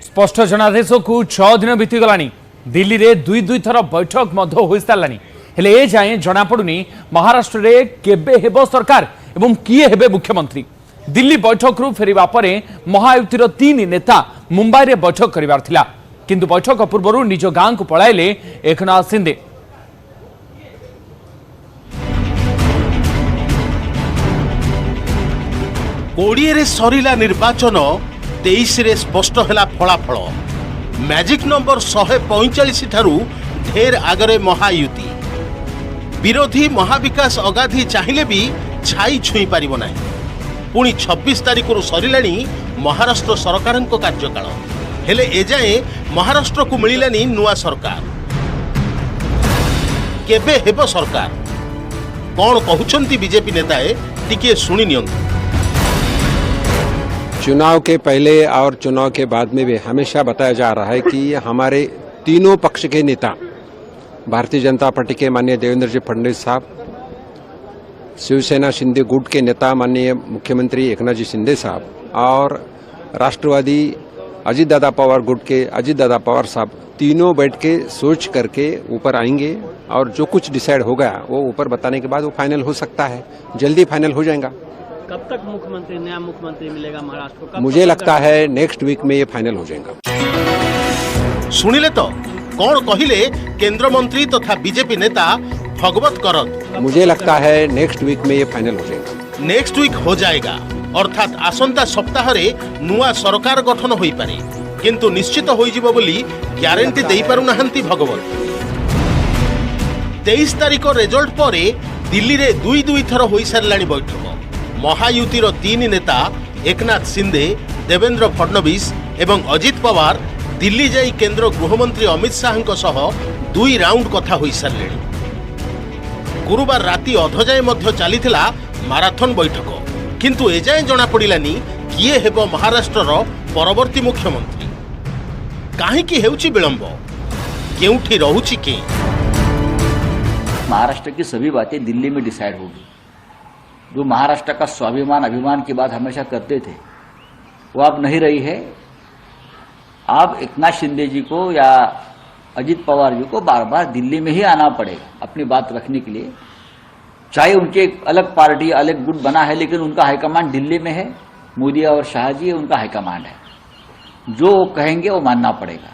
स्पष्ट जनादेश को 6 दिन बीतीगलानी दिल्ली रे दुई थर बैठक हो सारा हेले ए जाए जनापड़ुनी महाराष्ट्र रे केबे हेबो सरकार एवं किए हेबे मुख्यमंत्री। दिल्ली बैठक रु फेरिबा परे महायुतिर 3 नेता मुंबई रे बैठक करिवार थिला, किंतु बैठक पूर्व निज गाँ को पलाइले एकनाथ शिंदे। कोड़िए रे सरिला निर्वाचन 23 रे स्पष्ट हैला फलाफल। मैजिक नंबर 145 ठारू ढेर आगरे महायुति। विरोधी महाविकास अगाधी चाहिए भी छाई छुई पारिबो नाही। पुणी 26 तारिख रु सरिलानी महाराष्ट्र सरकार कार्यकाल, हेले एजाए महाराष्ट्र को मिलिलानी नुआ सरकार। केबे हेबो सरकार कौन कहउछंती बीजेपी नेताए टिके सुनी नियंतु। चुनाव के पहले और चुनाव के बाद में भी हमेशा बताया जा रहा है कि हमारे तीनों पक्ष के नेता, भारतीय जनता पार्टी के माननीय देवेंद्र जी फडणवीस साहब, शिवसेना शिंदे गुट के नेता माननीय मुख्यमंत्री एकनाथ जी शिंदे साहब और राष्ट्रवादी अजीत दादा पवार गुट के अजीत दादा पवार साहब, तीनों बैठ के सोच करके ऊपर आएंगे और जो कुछ डिसाइड होगा वो ऊपर बताने के बाद वो फाइनल हो सकता है, जल्दी फाइनल हो जाएगा। कब तक नया मुख्यमंत्री मिलेगा महाराष्ट्र को? मुझे लगता है नेक्स्ट वीक में ये फाइनल हो जाएगा। सुनिले तो कौन कहिले केंद्र मंत्री तथा बीजेपी नेता भगवत करत। मुझे लगता है नेक्स्ट वीक में ये फाइनल हो जाएगा। नेक्स्ट वीक हो जाएगा अर्थात आसंता सप्ताह रे नुआ सरकार गठन होई पारे, किंतु निश्चित होई जिवो बोली ग्यारंटी देई पारु नाहंती भगवत। 23 तारिख रिजल्ट परे दिल्ली रे दुई थर होई सारलानी बैठक। महायुतिर 3 नेता एकनाथ शिंदे, देवेंद्र फडणवीस एवं अजित पवार दिल्ली जाई केंद्र गृहमंत्री अमित शाह सह 2 राउंड कथा होई सारे। गुरुवार राति अधजाए मध्य चलीथिला माराथन बैठक, किंतु एजाए जना पड़िलानी किए हेबो महाराष्ट्रर परवर्ती मुख्यमंत्री। काहेकि हेउची विलंब, केउठी रहुची के? महाराष्ट्र की सभी बातें दिल्ली में डिसाइड होगी। जो महाराष्ट्र का स्वाभिमान अभिमान की बात हमेशा करते थे वो अब नहीं रही है। अब एकनाथ शिंदे जी को या अजित पवार जी को बार बार दिल्ली में ही आना पड़ेगा अपनी बात रखने के लिए। चाहे उनके अलग पार्टी अलग गुट बना है, लेकिन उनका हाईकमांड दिल्ली में है। मोदी और शाह जी उनका हाईकमांड है, जो वो कहेंगे वो मानना पड़ेगा,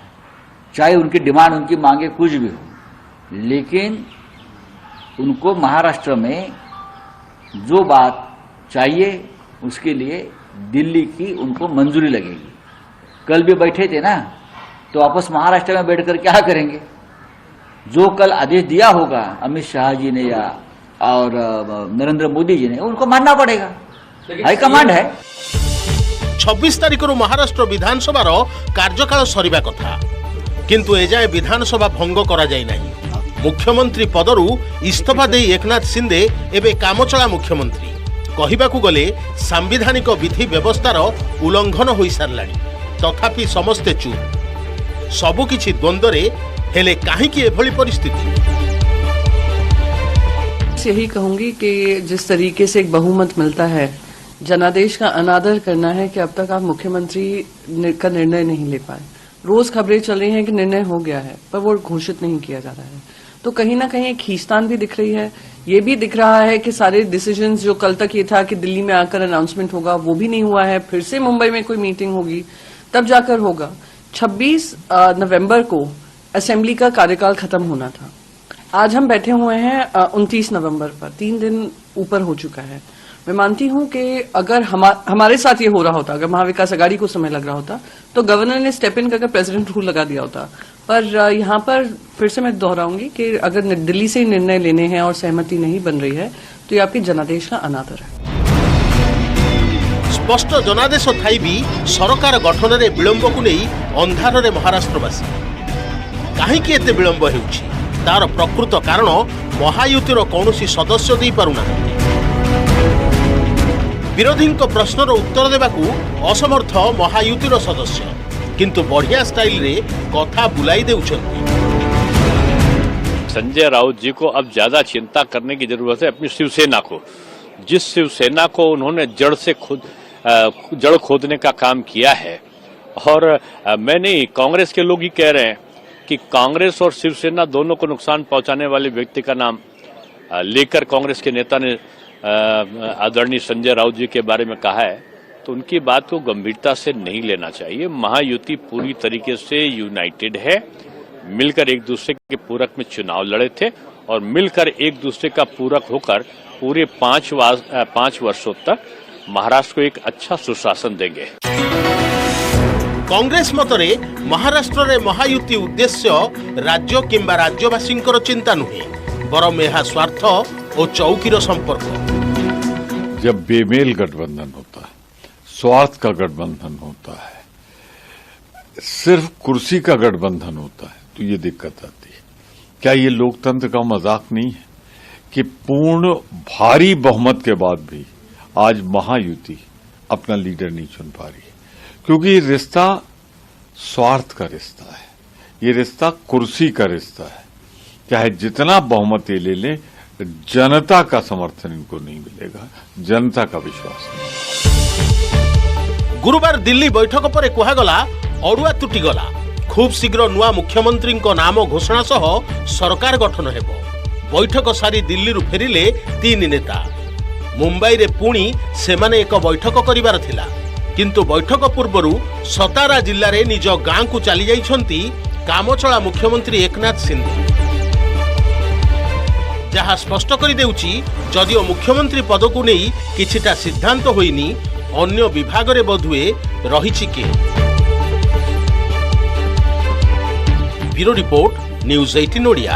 चाहे उनकी डिमांड उनकी मांगे कुछ भी हो। लेकिन उनको महाराष्ट्र में जो बात चाहिए उसके लिए दिल्ली की उनको मंजूरी लगेगी। कल भी बैठे थे ना, तो वापस महाराष्ट्र में बैठकर क्या करेंगे? जो कल आदेश दिया होगा अमित शाह जी ने या और नरेंद्र मोदी जी ने, उनको मानना पड़ेगा, हाईकमांड है। 26 तारिख महाराष्ट्र विधानसभा कार्यकाल सरिबा कथा, किंतु एजाए विधानसभा भंग करा जाय नाही। मुख्यमंत्री पदरु इस्तीफा दे एकनाथ शिंदे एबे कामचला मुख्यमंत्री। कहिबाकू गले सांविधानिक विधि व्यवस्थार उल्लंघन होई सारलानी, तथापि समस्ते चुप। सबु किछि द्वंद्वरे हेले काहेकि एभली परिस्थिति? यही कहूंगी कि जिस तरीके से एक बहुमत मिलता है, जनादेश का अनादर करना है कि अब तक आप मुख्यमंत्री का निर्णय नहीं ले पाए। रोज खबरें चल रही हैं कि निर्णय हो गया है, पर वो घोषित नहीं किया जा रहा है। तो कहीं ना कहीं एक खींचतान भी दिख रही है। ये भी दिख रहा है कि सारे डिसीजंस जो कल तक ये था कि दिल्ली में आकर अनाउंसमेंट होगा, वो भी नहीं हुआ है। फिर से मुंबई में कोई मीटिंग होगी तब जाकर होगा। 26 नवंबर को असेंबली का कार्यकाल खत्म होना था। आज हम बैठे हुए हैं 29 नवंबर पर, 3 दिन ऊपर हो चुका है। मैं मानती हूं कि अगर हमारे साथ ये हो रहा होता, अगर महाविकास अघाड़ी को समय लग रहा होता, तो गवर्नर ने स्टेप इन करके प्रेसिडेंट रूल लगा दिया होता। पर यहाँ पर फिर से मैं दोहराऊंगी कि अगर दिल्ली से ही निर्णय लेने हैं और सहमति नहीं बन रही है, तो ये आपके जनादेश का अनादर है। स्पष्ट जनादेश थाई भी सरकार गठन में विलंब को नहीं अंधार रे महाराष्ट्रवासी। काहेकि एते विलंब हेउछि तार प्रकृत कारण महायुतिर कौनसी सदस्य दे पारुना। विरोधी प्रश्नर उत्तर देवाकू असमर्थ महायुतिर सदस्य, किंतु बढ़िया स्टाइल रे कथा बुलाई देउछन्ति। संजय राउत जी को अब ज्यादा चिंता करने की जरूरत है अपनी शिवसेना को। जिस शिवसेना को उन्होंने जड़ खोदने का काम किया है, और मैं नहीं, कांग्रेस के लोग ही कह रहे हैं कि कांग्रेस और शिवसेना दोनों को नुकसान पहुंचाने वाले व्यक्ति का नाम लेकर कांग्रेस के नेता ने आदरणीय संजय राउत जी के बारे में कहा है, तो उनकी बात को गंभीरता से नहीं लेना चाहिए। महायुति पूरी तरीके से यूनाइटेड है, मिलकर एक दूसरे के पूरक में चुनाव लड़े थे और मिलकर एक दूसरे का पूरक होकर पूरे 5 वर्षों तक महाराष्ट्र को एक अच्छा सुशासन देंगे। कांग्रेस मतरे महाराष्ट्र रे महायुति उद्देश्य राज्य किंबा राज्यवासी चिंता नुहे, बरम यह स्वार्थ और चौकीर संपर्क। जब बेमेल गठबंधन होता है, स्वार्थ का गठबंधन होता है, सिर्फ कुर्सी का गठबंधन होता है, तो ये दिक्कत आती है। क्या ये लोकतंत्र का मजाक नहीं है कि पूर्ण भारी बहुमत के बाद भी आज महायुति अपना लीडर नहीं चुन पा रही है? क्योंकि ये रिश्ता स्वार्थ का रिश्ता है, ये रिश्ता कुर्सी का रिश्ता है। चाहे जितना बहुमत ये ले लें, जनता का समर्थन इनको नहीं मिलेगा, जनता का विश्वास नहीं। गुरुवार दिल्ली बैठक पर कहगला अड़ुआ तुटिगला, खूब शीघ्र नुआ मुख्यमंत्री नाम घोषणा सह सरकार गठन हेबो। बैठक सारी दिल्ली फेरिले 3 नेता। मुंबई रे पुणी सेमाने एक बैठक करिवार थिला, किंतु बैठक पूर्वरु सतारा जिल्ला रे निज गाँ को चली जाइछंती कामचला मुख्यमंत्री एकनाथ शिंदे, जहाँ स्पष्ट कर देउची जदिओ मुख्यमंत्री पद को नहीं किछिटा सिद्धांत होइनी, अन्य विभाग रे बधुए रहिछि के। Bureau report, news 18 Odia.